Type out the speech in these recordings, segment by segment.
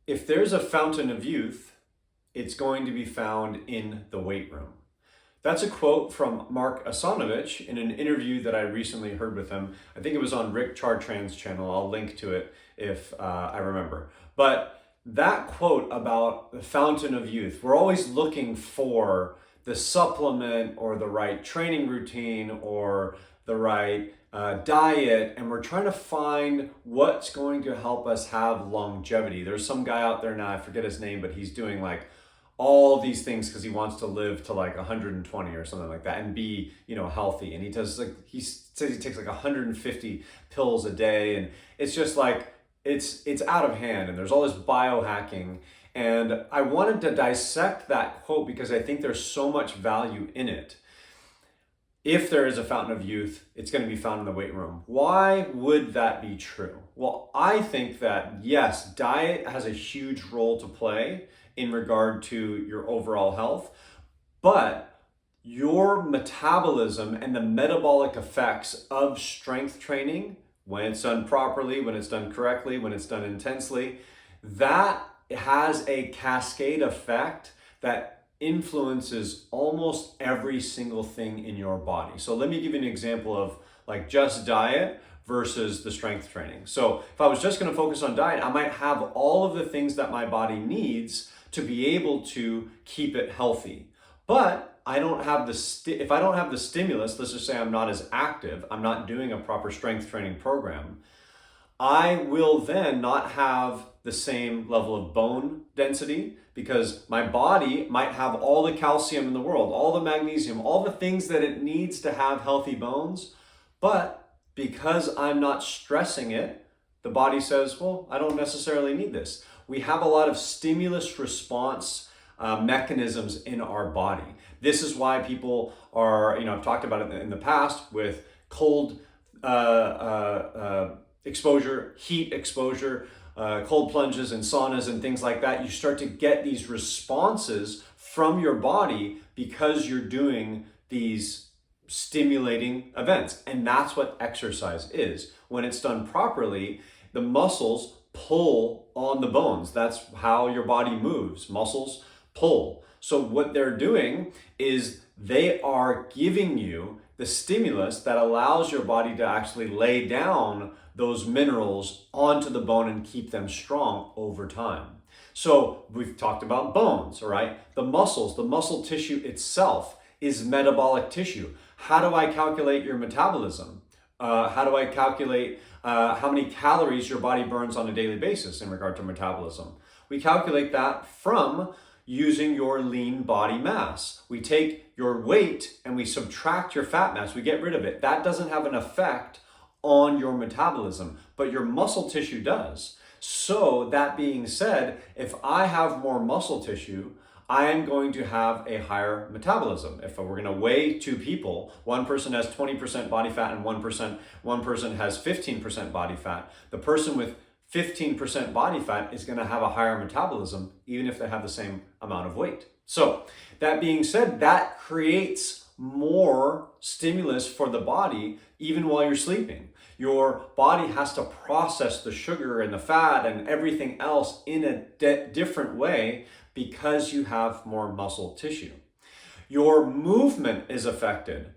If there's a fountain of youth, it's going to be found in the weight room. That's a quote from Mark Asanovich in an interview that I recently heard with him. I think it was on Rick Chartrand's channel. I'll link to it if I remember. But that quote about the fountain of youth, we're always looking for the supplement or the right training routine or the right diet, and we're trying to find what's going to help us have longevity. There's some guy out there now, I forget his name, but he's doing like all these things because he wants to live to like 120 or something like that and be, healthy. And he does he says he takes like 150 pills a day, and it's just like it's out of hand, and there's all this biohacking. And I wanted to dissect that quote because I think there's so much value in it. If there is a fountain of youth, it's going to be found in the weight room. Why would that be true? Well, I think that yes, diet has a huge role to play in regard to your overall health, but your metabolism and the metabolic effects of strength training, when it's done properly, when it's done correctly, when it's done intensely, that has a cascade effect that influences almost every single thing in your body. So let me give you an example of like just diet versus the strength training. So if I was just going to focus on diet, I might have all of the things that my body needs to be able to keep it healthy. But I don't have if I don't have the stimulus, let's just say I'm not as active, I'm not doing a proper strength training program, I will then not have the same level of bone density because my body might have all the calcium in the world, all the magnesium, all the things that it needs to have healthy bones. But because I'm not stressing it, the body says, well, I don't necessarily need this. We have a lot of stimulus response mechanisms in our body. This is why people are, I've talked about it in the past with cold exposure, heat exposure, cold plunges and saunas and things like that. You start to get these responses from your body because you're doing these stimulating events. And that's what exercise is. When it's done properly, the muscles pull on the bones. That's how your body moves. Muscles pull. So what they're doing is they are giving you the stimulus that allows your body to actually lay down those minerals onto the bone and keep them strong over time. So we've talked about bones, all right? The muscles, the muscle tissue itself is metabolic tissue. How do I calculate your metabolism? How do I calculate how many calories your body burns on a daily basis in regard to metabolism? We calculate that from using your lean body mass. We take your weight and we subtract your fat mass. We get rid of it. That doesn't have an effect on your metabolism, but your muscle tissue does. So that being said, if I have more muscle tissue, I am going to have a higher metabolism. If we're going to weigh two people, one person has 20% body fat and one person has 15% body fat. The person with 15% body fat is going to have a higher metabolism, even if they have the same amount of weight. So that being said, that creates more stimulus for the body even while you're sleeping. Your body has to process the sugar and the fat and everything else in a different way because you have more muscle tissue. Your movement is affected.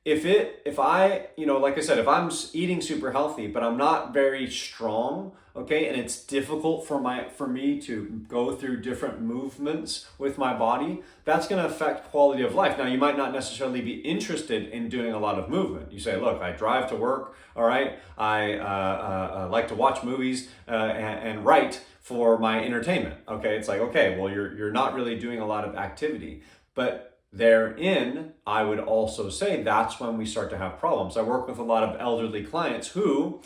If I, like I said, if I'm eating super healthy, but I'm not very strong, okay, and it's difficult for me to go through different movements with my body, that's going to affect quality of life. Now, you might not necessarily be interested in doing a lot of movement. You say, look, I drive to work, all right, I like to watch movies and write for my entertainment, okay? It's like, okay, well, you're not really doing a lot of activity, but therein, I would also say that's when we start to have problems. I work with a lot of elderly clients who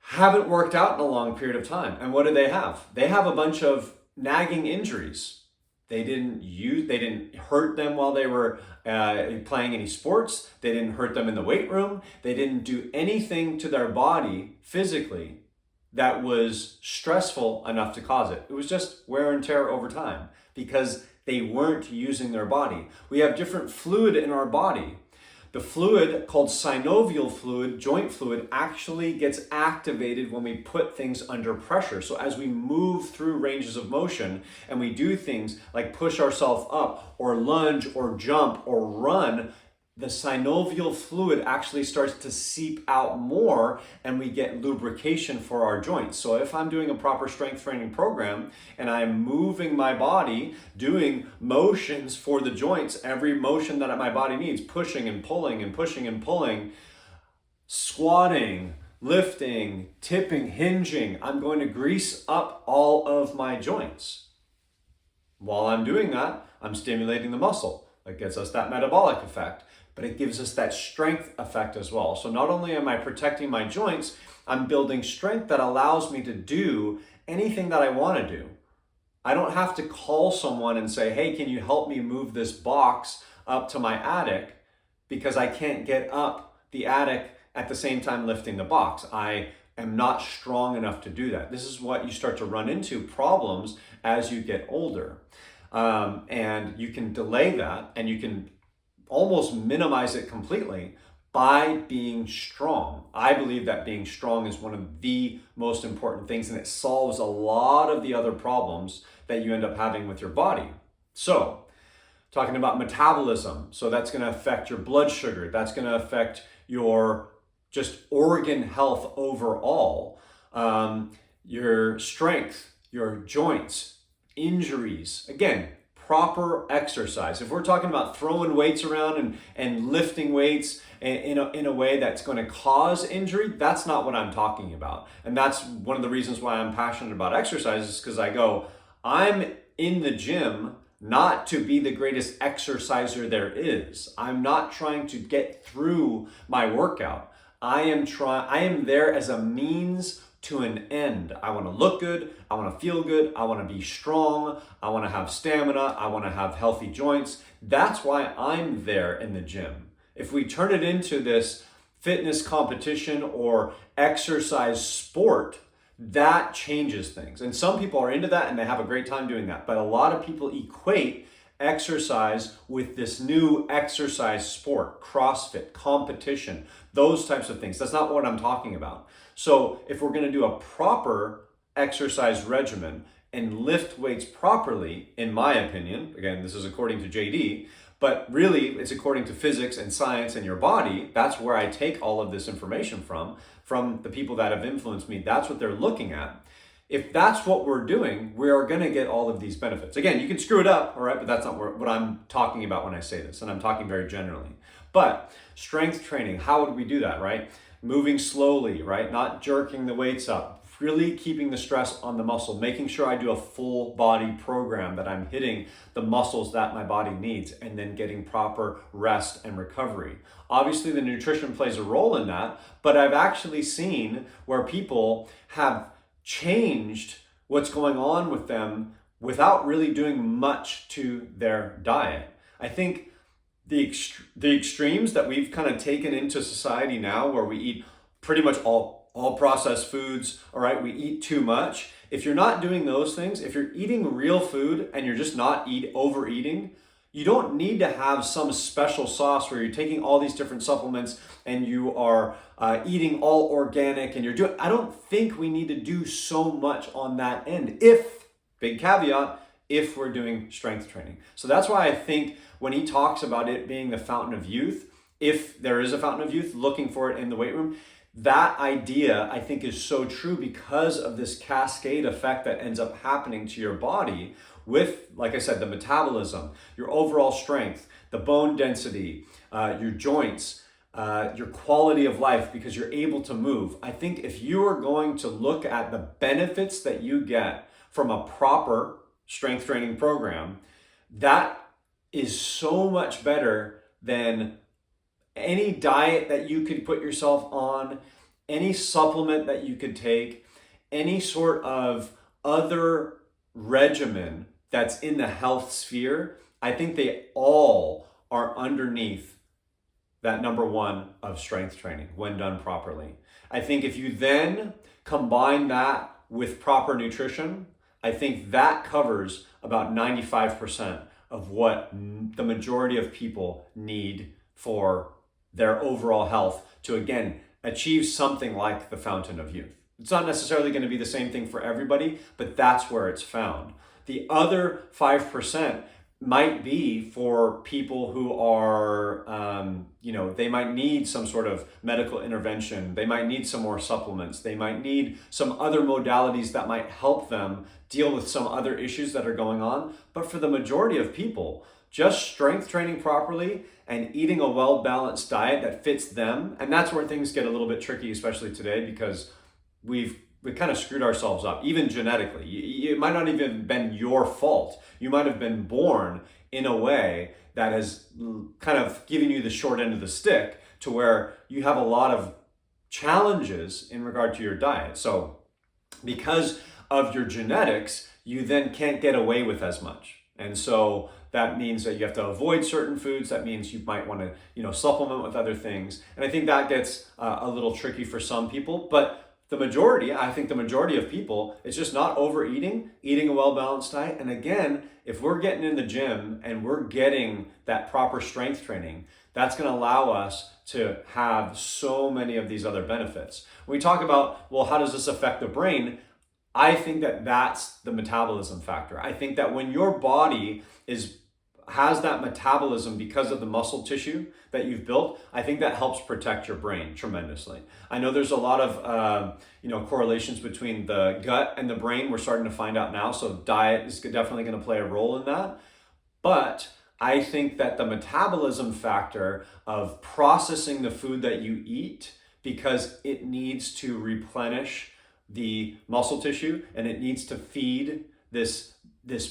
haven't worked out in a long period of time. And what do they have? They have a bunch of nagging injuries. They didn't hurt them while they were playing any sports. They didn't hurt them in the weight room. They didn't do anything to their body physically that was stressful enough to cause it. It was just wear and tear over time because they weren't using their body. We have different fluid in our body. The fluid called synovial fluid, joint fluid, actually gets activated when we put things under pressure. So as we move through ranges of motion and we do things like push ourselves up or lunge or jump or run, the synovial fluid actually starts to seep out more and we get lubrication for our joints. So if I'm doing a proper strength training program and I'm moving my body, doing motions for the joints, every motion that my body needs, pushing and pulling and pushing and pulling, squatting, lifting, tipping, hinging, I'm going to grease up all of my joints. While I'm doing that, I'm stimulating the muscle. That gets us that metabolic effect, but it gives us that strength effect as well. So not only am I protecting my joints, I'm building strength that allows me to do anything that I want to do. I don't have to call someone and say, hey, can you help me move this box up to my attic? Because I can't get up the attic at the same time lifting the box. I am not strong enough to do that. This is what you start to run into problems as you get older. And you can delay that and you can almost minimize it completely by being strong. I believe that being strong is one of the most important things, and it solves a lot of the other problems that you end up having with your body. So, talking about metabolism, so that's going to affect your blood sugar, that's going to affect your just organ health overall, your strength, your joints, injuries. Again, proper exercise. If we're talking about throwing weights around and lifting weights in a way that's going to cause injury, that's not what I'm talking about. And that's one of the reasons why I'm passionate about exercise, is because I'm in the gym not to be the greatest exerciser there is. I'm not trying to get through my workout. I am there as a means to an end. I want to look good, I want to feel good, I want to be strong, I want to have stamina, I want to have healthy joints. That's why I'm there in the gym. If we turn it into this fitness competition or exercise sport, that changes things. And some people are into that and they have a great time doing that. But a lot of people equate exercise with this new exercise sport, CrossFit, competition, those types of things. That's not what I'm talking about. So if we're going to do a proper exercise regimen and lift weights properly, in my opinion, again, this is according to JD, but really it's according to physics and science and your body. That's where I take all of this information from the people that have influenced me. That's what they're looking at. If that's what we're doing, we are going to get all of these benefits. Again, you can screw it up, all right, but that's not what I'm talking about when I say this, and I'm talking very generally. But strength training, how would we do that, right? Moving slowly, right? Not jerking the weights up, really keeping the stress on the muscle, making sure I do a full body program, that I'm hitting the muscles that my body needs, and then getting proper rest and recovery. Obviously, the nutrition plays a role in that, but I've actually seen where people have changed what's going on with them without really doing much to their diet. I think the extremes that we've kind of taken into society now, where we eat pretty much all processed foods, all right, we eat too much. If you're not doing those things, if you're eating real food and you're just not overeating, you don't need to have some special sauce where you're taking all these different supplements and you are eating all organic and I don't think we need to do so much on that end, big caveat, if we're doing strength training. So that's why I think when he talks about it being the fountain of youth, if there is a fountain of youth, looking for it in the weight room, that idea I think is so true because of this cascade effect that ends up happening to your body with, like I said, the metabolism, your overall strength, the bone density, your joints, your quality of life, because you're able to move. I think if you are going to look at the benefits that you get from a proper strength training program, that is so much better than any diet that you could put yourself on, any supplement that you could take, any sort of other regimen that's in the health sphere. I think they all are underneath that number one of strength training when done properly. I think if you then combine that with proper nutrition, I think that covers about 95% of what the majority of people need for their overall health to, again, achieve something like the fountain of youth. It's not necessarily going to be the same thing for everybody, but that's where it's found. The other 5% might be for people who are, they might need some sort of medical intervention. They might need some more supplements. They might need some other modalities that might help them deal with some other issues that are going on. But for the majority of people, just strength training properly and eating a well-balanced diet that fits them. And that's where things get a little bit tricky, especially today, because we kind of screwed ourselves up, even genetically. It might not even have been your fault. You might have been born in a way that has kind of given you the short end of the stick to where you have a lot of challenges in regard to your diet. So because of your genetics, you then can't get away with as much. And so that means that you have to avoid certain foods. That means you might want to, supplement with other things. And I think that gets a little tricky for some people. But I think the majority of people, it's just not overeating, eating a well-balanced diet. And again, if we're getting in the gym and we're getting that proper strength training, that's going to allow us to have so many of these other benefits. When we talk about, well, how does this affect the brain? I think that that's the metabolism factor. I think that when your body has that metabolism because of the muscle tissue that you've built, I think that helps protect your brain tremendously. I know there's a lot of correlations between the gut and the brain. We're starting to find out now, so diet is definitely going to play a role in that. But I think that the metabolism factor of processing the food that you eat, because it needs to replenish the muscle tissue and it needs to feed this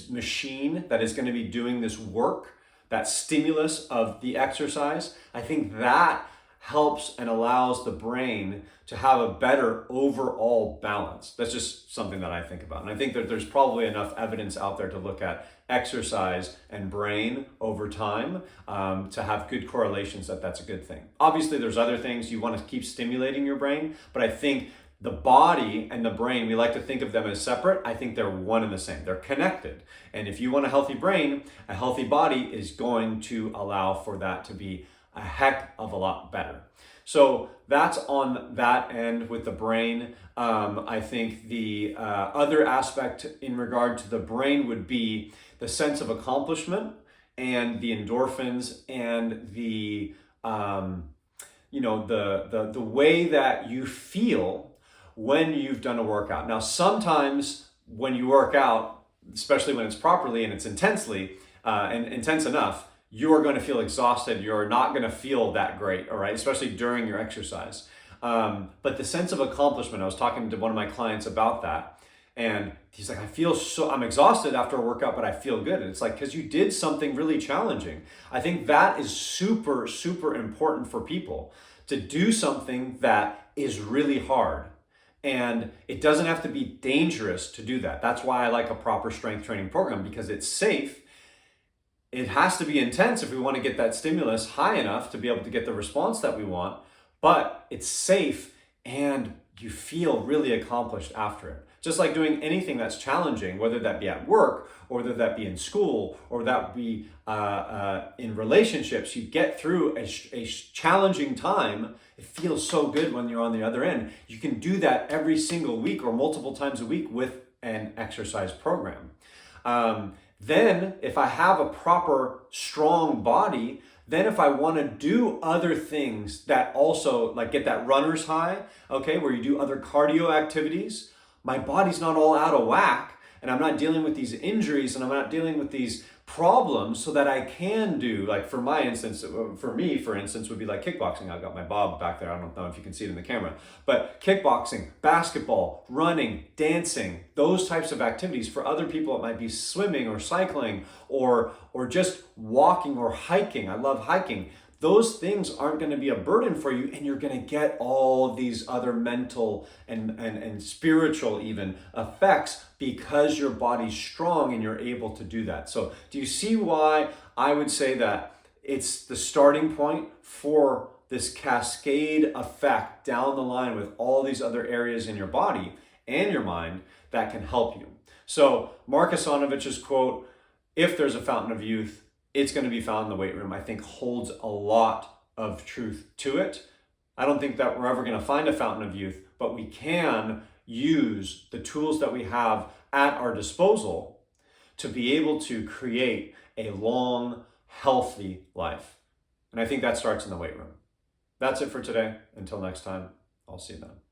machine that is going to be doing this work, that stimulus of the exercise, I think that helps and allows the brain to have a better overall balance. That's just something that I think about. And I think that there's probably enough evidence out there to look at exercise and brain over time to have good correlations that that's a good thing. Obviously, there's other things you want to keep stimulating your brain, but I think the body and the brain, we like to think of them as separate. I think they're one and the same. They're connected. And if you want a healthy brain, a healthy body is going to allow for that to be a heck of a lot better. So that's on that end with the brain. I think the other aspect in regard to the brain would be the sense of accomplishment and the endorphins and the way that you feel when you've done a workout. Now, sometimes when you work out, especially when it's properly and it's intensely and intense enough, you are going to feel exhausted. You're not going to feel that great, all right, especially during your exercise. But the sense of accomplishment, I was talking to one of my clients about that, and he's like, I'm exhausted after a workout, but I feel good. And it's like, because you did something really challenging. I think that is super, super important for people to do something that is really hard. And it doesn't have to be dangerous to do that. That's why I like a proper strength training program, because it's safe. It has to be intense if we want to get that stimulus high enough to be able to get the response that we want, but it's safe and you feel really accomplished after it. Just like doing anything that's challenging, whether that be at work or whether that be in school or that be in relationships, you get through a challenging time. It feels so good when you're on the other end. You can do that every single week or multiple times a week with an exercise program. Then if I have a proper strong body, then if I want to do other things that also like get that runner's high, okay, where you do other cardio activities, my body's not all out of whack and I'm not dealing with these injuries and I'm not dealing with these problems, so that I can do, like for me, for instance, would be like kickboxing. I've got my bob back there. I don't know if you can see it in the camera, but kickboxing, basketball, running, dancing, those types of activities. For other people, it might be swimming or cycling or just walking or hiking. I love hiking. Those things aren't going to be a burden for you, and you're going to get all these other mental and spiritual even effects because your body's strong and you're able to do that. So do you see why I would say that it's the starting point for this cascade effect down the line with all these other areas in your body and your mind that can help you? So Mark Asanovich's quote, "If there's a fountain of youth, it's going to be found in the weight room," I think holds a lot of truth to it. I don't think that we're ever going to find a fountain of youth, but we can use the tools that we have at our disposal to be able to create a long, healthy life. And I think that starts in the weight room. That's it for today. Until next time, I'll see you then.